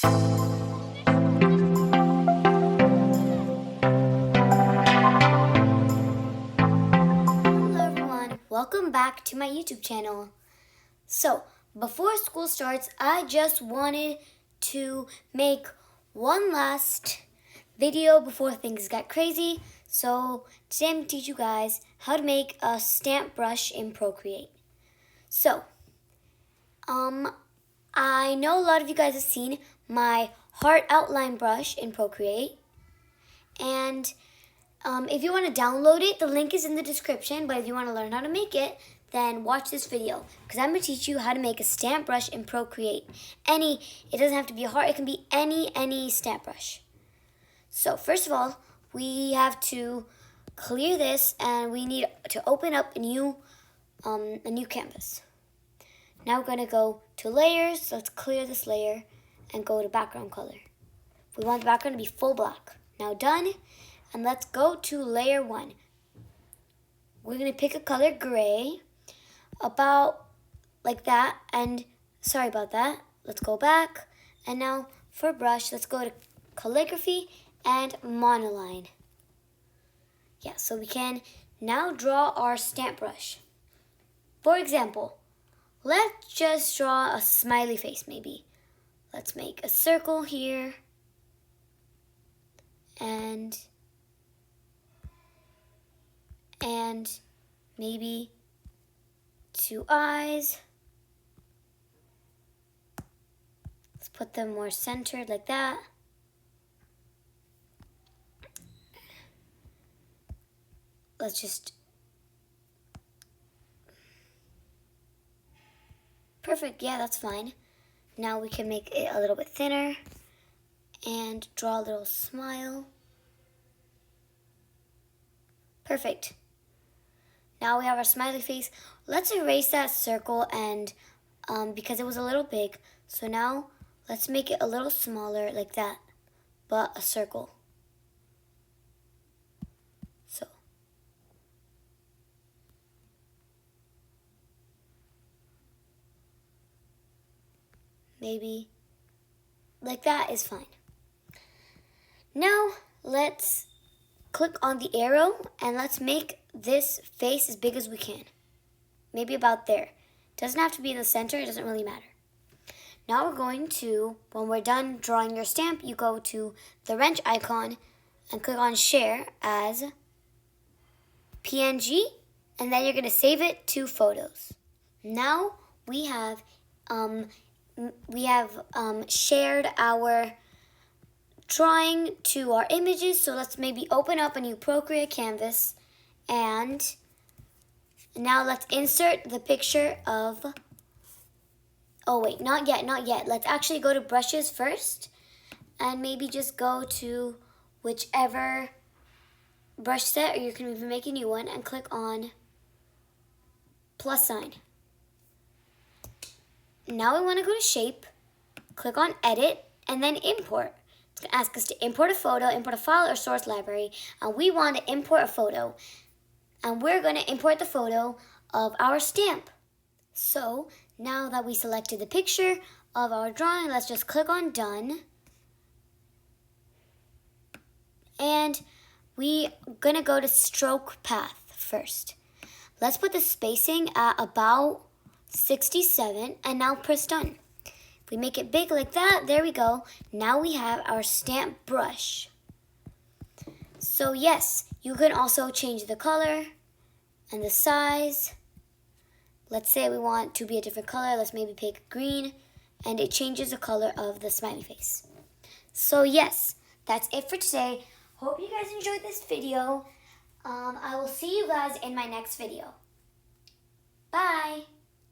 everyone, welcome back to my YouTube channel. So, before school starts, I just wanted to make one last video before things got crazy. So, today I'm going to teach you guys how to make a stamp brush in Procreate. So, I know a lot of you guys have seen my heart outline brush in Procreate. And if you want to download it, the link is in the description. But if you want to learn how to make it, then watch this video, because I'm going to teach you how to make a stamp brush in Procreate. It doesn't have to be a heart, it can be any stamp brush. So first of all, we have to clear this, and we need to open up a new canvas. Now we're going to go to layers. So let's clear this layer and go to background color. We want the background to be full black. Now done, and let's go to layer 1. We're going to pick a color gray, about like that, and sorry about that. Let's go back, and now for brush, let's go to calligraphy and monoline. Yeah, so we can now draw our stamp brush. For example, let's just draw a smiley face maybe. Let's make a circle here, and maybe 2 eyes. Let's put them more centered like that. Let's just... Perfect, yeah, that's fine. Now we can make it a little bit thinner and draw a little smile. Perfect. Now we have our smiley face. Let's erase that circle, and because it was a little big. So now let's make it a little smaller like that, but a circle. So maybe like that is fine. Now let's click on the arrow, and let's make this face as big as we can. Maybe about there. Doesn't have to be in the center, it doesn't really matter. Now we're going to, when we're done drawing your stamp, you go to the wrench icon and click on share as PNG, and then you're going to save it to photos. Now we have shared our drawing to our images, so let's maybe open up a new Procreate canvas, and now let's insert the picture of, oh wait, not yet. Let's actually go to brushes first, and maybe just go to whichever brush set, or you can even make a new one, and click on plus sign. Now we want to go to shape, click on edit, and then import. It's going to ask us to import a photo, import a file, or source library. And we want to import a photo. And we're going to import the photo of our stamp. So now that we selected the picture of our drawing, let's just click on done. And we're going to go to stroke path first. Let's put the spacing at about 67, and now press done. If we make it big like that, there we go. Now we have our stamp brush. So yes, you can also change the color and the size. Let's say we want to be a different color. Let's maybe pick green, and it changes the color of the smiley face. So yes, that's it for today. Hope you guys enjoyed this video. I will see you guys in my next video. Bye!